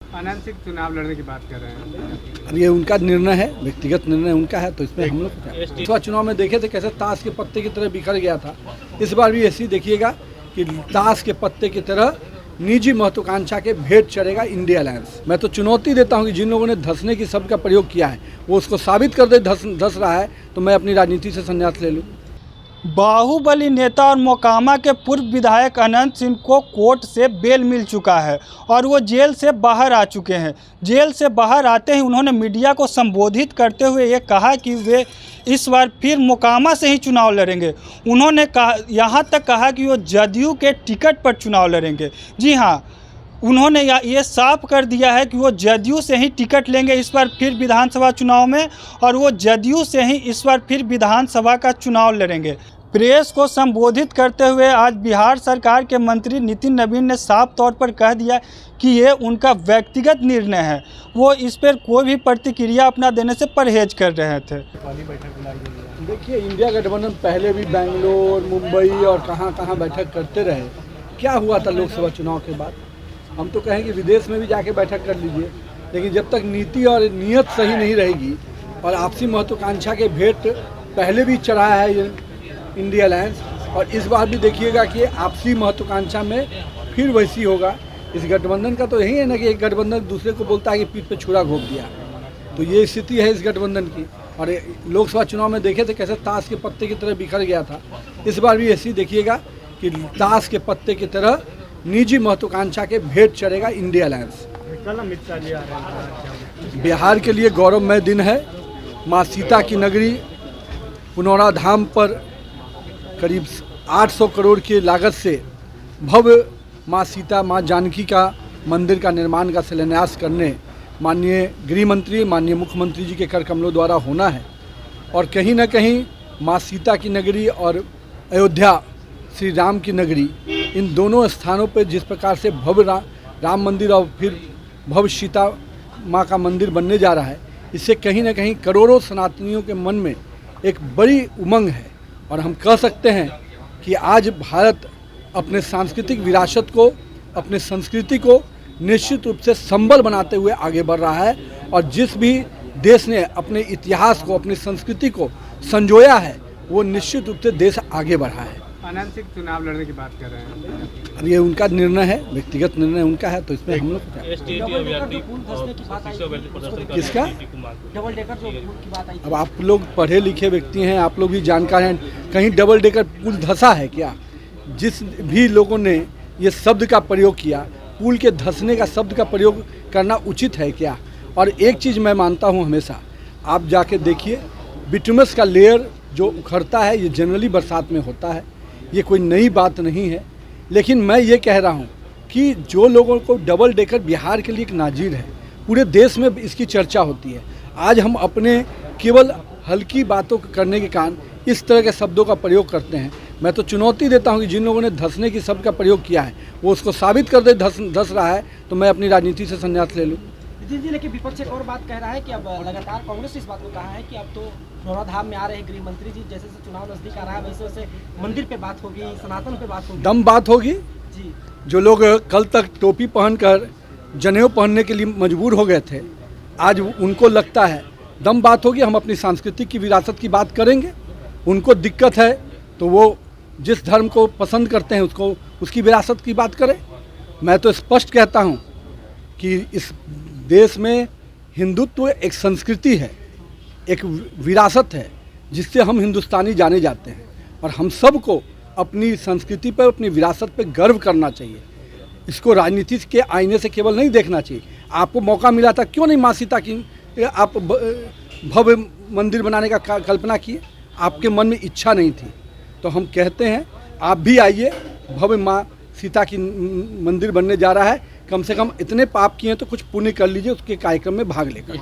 अनंत सिंह चुनाव लड़ने की बात कर रहे हैं। अब ये उनका निर्णय है, व्यक्तिगत निर्णय उनका है, तो इसमें हम लोग क्या। पिछला चुनाव में देखे थे कैसे ताश के पत्ते की तरह बिखर गया था। इस बार भी ऐसे ही देखिएगा कि ताश के पत्ते की तरह निजी महत्वाकांक्षा के भेंट चढ़ेगा इंडिया अलायंस। मैं तो चुनौती देता हूं कि जिन लोगों ने धंसने की शब्द का प्रयोग किया है वो उसको साबित कर दे धंस रहा है, तो मैं अपनी राजनीति से संन्यास ले लूँ। बाहुबली नेता और मोकामा के पूर्व विधायक अनंत सिंह को कोर्ट से बेल मिल चुका है और वो जेल से बाहर आ चुके हैं। जेल से बाहर आते ही उन्होंने मीडिया को संबोधित करते हुए ये कहा कि वे इस बार फिर मोकामा से ही चुनाव लड़ेंगे। उन्होंने कहा, यहाँ तक कहा कि वो जदयू के टिकट पर चुनाव लड़ेंगे। जी हाँ, उन्होंने ये साफ कर दिया है कि वो जदयू से ही टिकट लेंगे इस बार फिर विधानसभा चुनाव में, और वो जदयू से ही इस बार फिर विधानसभा का चुनाव लड़ेंगे। प्रेस को संबोधित करते हुए आज बिहार सरकार के मंत्री नितिन नवीन ने साफ तौर पर कह दिया कि ये उनका व्यक्तिगत निर्णय है। वो इस पर कोई भी प्रतिक्रिया अपना देने से परहेज कर रहे थे। देखिए, इंडिया गठबंधन पहले भी बेंगलोर, मुंबई और कहाँ बैठक करते रहे। क्या हुआ था लोकसभा चुनाव के बाद? हम तो कहें कि विदेश में भी जाके बैठक कर लीजिए, लेकिन जब तक नीति और नियत सही नहीं रहेगी और आपसी महत्वाकांक्षा के भेंट पहले भी चढ़ाया है ये इंडिया अलायंस, और इस बार भी देखिएगा कि आपसी महत्वाकांक्षा में फिर वैसी होगा। इस गठबंधन का तो यही है ना कि एक गठबंधन दूसरे को बोलता है कि पीठ पे छुरा घोंप दिया, तो ये स्थिति है इस गठबंधन की। और लोकसभा चुनाव में देखे थे कैसे ताश के पत्ते की तरह बिखर गया था। इस बार भी ऐसे ही देखिएगा कि ताश के पत्ते की तरह निजी महत्वाकांक्षा के भेंट चढ़ेगा इंडिया अलायंस। बिहार के लिए गौरवमय दिन है। माँ सीता की नगरी पुनौरा धाम पर करीब 800 करोड़ की लागत से भव्य माँ सीता, माँ जानकी का मंदिर का निर्माण का शिलान्यास करने माननीय गृह मंत्री, माननीय मुख्यमंत्री जी के कर कमलों द्वारा होना है। और कहीं न कहीं माँ सीता की नगरी और अयोध्या श्री राम की नगरी, इन दोनों स्थानों पर जिस प्रकार से भव्य राम मंदिर और फिर भव्य सीता माँ का मंदिर बनने जा रहा है, इससे कहीं न कहीं करोड़ों सनातनियों के मन में एक बड़ी उमंग है। और हम कह सकते हैं कि आज भारत अपने सांस्कृतिक विरासत को, अपने संस्कृति को निश्चित रूप से संबल बनाते हुए आगे बढ़ रहा है। और जिस भी देश ने अपने इतिहास को, अपनी संस्कृति को संजोया है, वो निश्चित रूप से देश आगे बढ़ा है। अनंत सिंह चुनाव लड़ने की बात कर रहे हैं। अब ये उनका निर्णय है, व्यक्तिगत निर्णय उनका है, तो इसमें हम लोग क्या। किसका? डबल डेकर जो पुल की बात आई। अब आप लोग पढ़े लिखे व्यक्ति हैं, आप लोग भी जानकार हैं, कहीं डबल डेकर पुल धंसा है क्या? जिस भी लोगों ने ये शब्द का प्रयोग किया, पुल के धंसने का शब्द का प्रयोग करना उचित है क्या? और एक चीज़ मैं मानता हूँ हमेशा, आप जाके देखिए, बिटुमस का लेयर जो उखड़ता है ये जनरली बरसात में होता है, ये कोई नई बात नहीं है। लेकिन मैं ये कह रहा हूँ कि जो लोगों को डबल डेकर बिहार के लिए एक नाजीर है, पूरे देश में इसकी चर्चा होती है। आज हम अपने केवल हल्की बातों करने के कारण इस तरह के शब्दों का प्रयोग करते हैं। मैं तो चुनौती देता हूं कि जिन लोगों ने धंसने की शब्द का प्रयोग किया है वो उसको साबित कर दे धंस रहा है, तो मैं अपनी राजनीति से संन्यास ले लूँ। जी, लेकिन विपक्ष एक और बात कह रहा है कि अब लगातार कांग्रेस इस बात को कहा है कि अब तो पुनौरा धाम में आ रहे गृह मंत्री जी, जैसे जैसे चुनाव नजदीक आ रहा है वैसे वैसे मंदिर पे बात होगी, सनातन पे बात होगी, दम बात होगी जी। जो लोग कल तक टोपी पहनकर जनेऊ पहनने के लिए मजबूर हो गए थे, आज उनको लगता है दम बात होगी। हम अपनी सांस्कृतिक की विरासत की बात करेंगे। उनको दिक्कत है तो वो जिस धर्म को पसंद करते हैं उसको, उसकी विरासत की बात करें। मैं तो स्पष्ट कहता हूँ कि इस देश में हिंदुत्व एक संस्कृति है, एक विरासत है जिससे हम हिंदुस्तानी जाने जाते हैं। और हम सबको अपनी संस्कृति पर, अपनी विरासत पर गर्व करना चाहिए। इसको राजनीति के आईने से केवल नहीं देखना चाहिए। आपको मौका मिला था, क्यों नहीं माँ सीता की आप भव्य मंदिर बनाने का कल्पना किए? आपके मन में इच्छा नहीं थी, तो हम कहते हैं आप भी आइए। भव्य माँ सीता की मंदिर बनने जा रहा है, कम से कम इतने पाप किए तो कुछ पुण्य कर लीजिए उसके कार्यक्रम में भाग लेकर।